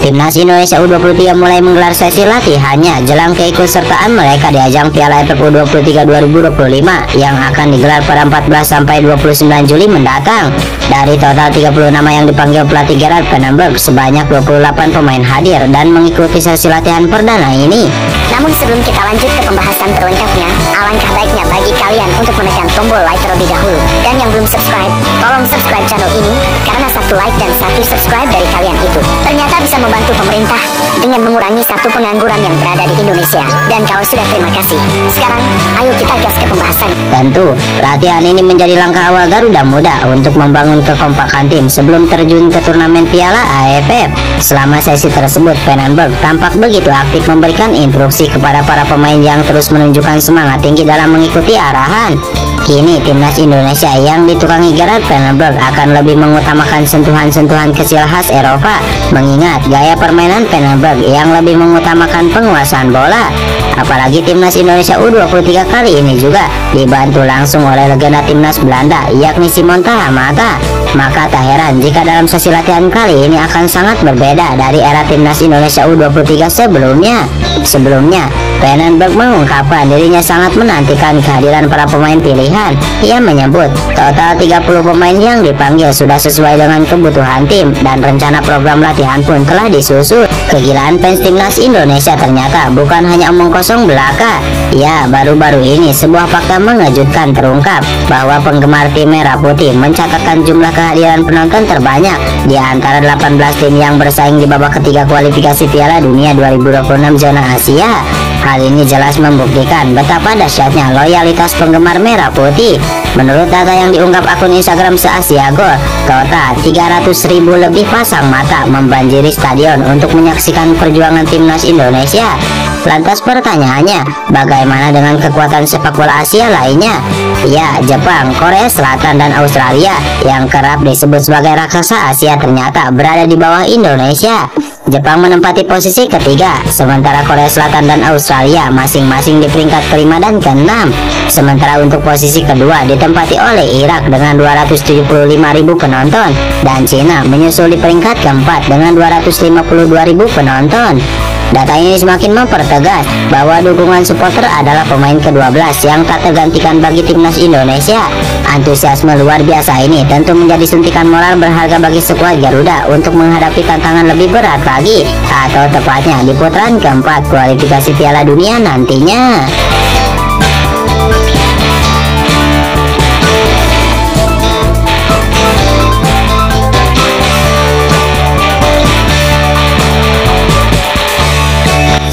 Timnas Indonesia U23 mulai menggelar sesi latihannya jelang keikutsertaan mereka di ajang Piala AFF U23 2025 yang akan digelar pada 14 sampai 29 Juli mendatang. Dari total 30 nama yang dipanggil pelatih Gerard Vandenberg, sebanyak 28 pemain hadir dan mengikuti sesi latihan perdana ini. Namun sebelum kita lanjut ke pembahasan terlengkapnya, alangkah baiknya bagi kalian untuk menekan tombol like terlebih dahulu. Dan yang belum subscribe, tolong subscribe channel ini, karena satu like dan satu subscribe dari kalian itu ternyata bisa membantu pemerintah dengan mengurangi satu pengangguran yang berada di Indonesia. Dan kalau sudah, terima kasih. Sekarang, ayo kita gas ke pembahasan. Tentu, latihan ini menjadi langkah awal Garuda Muda untuk membangun kekompakan tim sebelum terjun ke turnamen Piala AFF. Selama sesi tersebut, Vandenberg tampak begitu aktif memberikan instruksi kepada para pemain yang terus menunjukkan semangat tinggi dalam mengikuti arahan. Kini timnas Indonesia yang ditukangi Gerard Vandenberg akan lebih mengutamakan sentuhan-sentuhan kecil khas Eropa, mengingat gaya permainan Vandenberg yang lebih mengutamakan penguasaan bola. Apalagi timnas Indonesia U23 kali ini juga dibantu langsung oleh legenda timnas Belanda, yakni Simon Tahamata. Maka tak heran jika dalam sesi latihan kali ini akan sangat berbeda dari era timnas Indonesia U23 sebelumnya. Vandenberg mengungkapkan dirinya sangat menantikan kehadiran para pemain pilihan. Ia menyebut total 30 pemain yang dipanggil sudah sesuai dengan kebutuhan tim dan rencana program latihan pun telah disusun. Kegilaan fans timnas Indonesia ternyata bukan hanya omong kosong belaka. Ya, baru-baru ini sebuah fakta mengejutkan terungkap bahwa penggemar tim Merah Putih mencatatkan jumlah kehadiran penonton terbanyak di antara 18 tim yang bersaing di babak ketiga kualifikasi Piala Dunia 2026 zona Asia. Hal ini jelas membuktikan betapa dahsyatnya loyalitas penggemar Merah Putih. Menurut data yang diunggap akun Instagram Se-Asia Gol, total 300.000 lebih pasang mata membanjiri stadion untuk menyaksikan perjuangan timnas Indonesia. Lantas pertanyaannya, bagaimana dengan kekuatan sepak bola Asia lainnya? Ya, Jepang, Korea Selatan, dan Australia yang kerap disebut sebagai raksasa Asia ternyata berada di bawah Indonesia. Jepang menempati posisi ketiga, sementara Korea Selatan dan Australia masing-masing di peringkat kelima dan keenam. Sementara untuk posisi kedua ditempati oleh Irak dengan 275.000 penonton, dan Cina menyusul di peringkat keempat dengan 252.000 penonton. Data ini semakin mempertegas bahwa dukungan supporter adalah pemain ke-12 yang tak tergantikan bagi timnas Indonesia. Antusiasme luar biasa ini tentu menjadi suntikan moral berharga bagi skuad Garuda untuk menghadapi tantangan lebih berat lagi, atau tepatnya di putaran keempat kualifikasi Piala Dunia nantinya.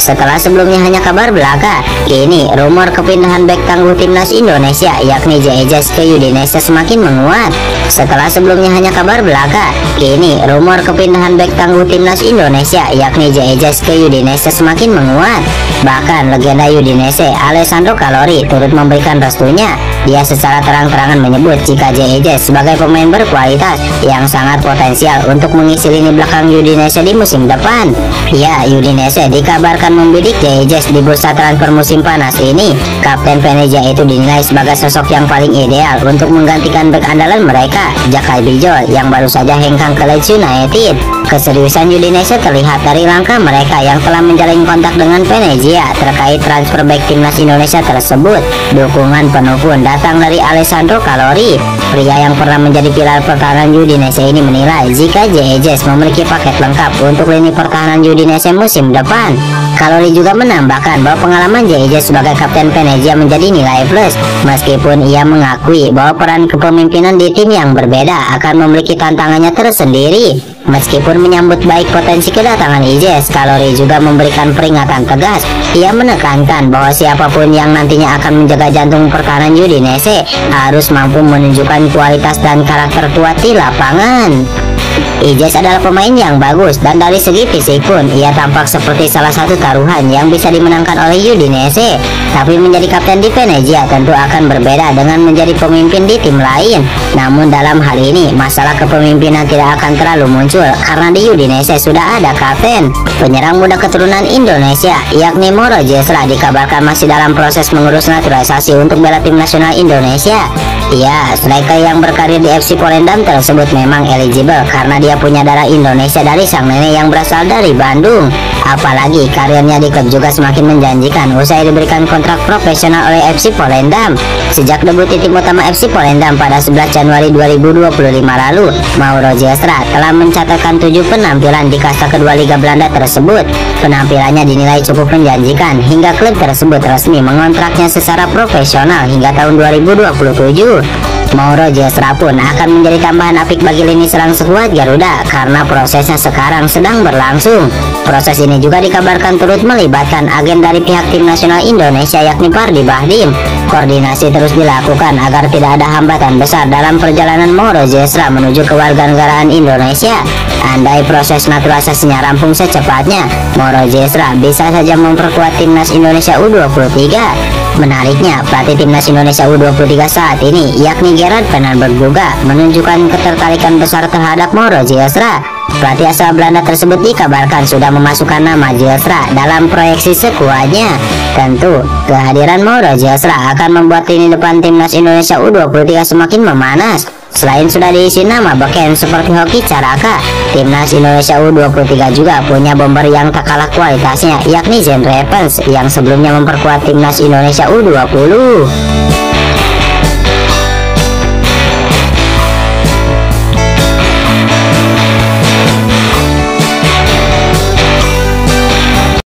Setelah sebelumnya hanya kabar belaka, kini rumor kepindahan bek tangguh timnas Indonesia yakni JEJ ke Udinese semakin menguat. Setelah sebelumnya hanya kabar belaka, kini rumor kepindahan bek tangguh timnas Indonesia yakni JEJ ke Udinese semakin menguat. Bahkan legenda Udinese Alessandro Calori turut memberikan restunya. Dia secara terang-terangan menyebut jika JEJ sebagai pemain berkualitas yang sangat potensial untuk mengisi lini belakang Udinese di musim depan. Ya, Udinese dikabarkan membidik JEJ di bursa transfer musim panas ini. Kapten Venezia itu dinilai sebagai sosok yang paling ideal untuk menggantikan bek andalan mereka, Jakai Bijol, yang baru saja hengkang ke Leeds United. Keseriusan Udinese terlihat dari langkah mereka yang telah menjalin kontak dengan Venezia terkait transfer bek timnas Indonesia tersebut. Dukungan penuh pun datang dari Alessandro Calori. Pria yang pernah menjadi pilar pertahanan Udinese ini menilai jika JEJ memiliki paket lengkap untuk lini pertahanan Udinese musim depan. Calori juga menambahkan bahwa pengalaman JEJ sebagai kapten Venezia menjadi nilai plus, meskipun ia mengakui bahwa peran kepemimpinan di tim yang berbeda akan memiliki tantangannya tersendiri. Meskipun menyambut baik potensi kedatangan JEJ, Calori juga memberikan peringatan tegas. Ia menekankan bahwa siapapun yang nantinya akan menjaga jantung pertahanan Udinese harus mampu menunjukkan kualitas dan karakter kuat di lapangan. JEJ adalah pemain yang bagus dan dari segi fisik pun ia tampak seperti salah satu taruhan yang bisa dimenangkan oleh Udinese. Tapi menjadi kapten di Venezia tentu akan berbeda dengan menjadi pemimpin di tim lain. Namun dalam hal ini masalah kepemimpinan tidak akan terlalu muncul karena di Udinese sudah ada kapten. Penyerang muda keturunan Indonesia yakni Moro Jesra dikabarkan masih dalam proses mengurus naturalisasi untuk bela tim nasional Indonesia. Ya, striker yang berkarir di FC Volendam tersebut memang eligible karena dia dia punya darah Indonesia dari sang nenek yang berasal dari Bandung. Apalagi karirnya di klub juga semakin menjanjikan usai diberikan kontrak profesional oleh FC Volendam. Sejak debut di tim utama FC Volendam pada 11 Januari 2025 lalu, Mauro Zylstra telah mencatatkan 7 penampilan di kasta kedua Liga Belanda tersebut. Penampilannya dinilai cukup menjanjikan hingga klub tersebut resmi mengontraknya secara profesional hingga tahun 2027. Mauro Zylstra pun akan menjadi tambahan apik bagi lini serang skuad Garuda karena prosesnya sekarang sedang berlangsung. Proses ini juga dikabarkan turut melibatkan agen dari pihak tim nasional Indonesia yakni Pardi Bahdim. Koordinasi terus dilakukan agar tidak ada hambatan besar dalam perjalanan Mauro Zylstra menuju kewarganegaraan Indonesia. Andai proses naturalisasinya rampung secepatnya, Mauro Zylstra bisa saja memperkuat timnas Indonesia U23. Menariknya, pelatih timnas Indonesia U23 saat ini yakni Gerard Penanberg juga menunjukkan ketertarikan besar terhadap Mauro Zylstra. Pelatih asal Belanda tersebut dikabarkan sudah memasukkan nama Zylstra dalam proyeksi skuadnya. Tentu, kehadiran Mauro Zylstra akan membuat lini depan timnas Indonesia U23 semakin memanas. Selain sudah diisi nama beken seperti Hoki Caraka, timnas Indonesia U23 juga punya bomber yang tak kalah kualitasnya yakni Zen Revens yang sebelumnya memperkuat timnas Indonesia U20.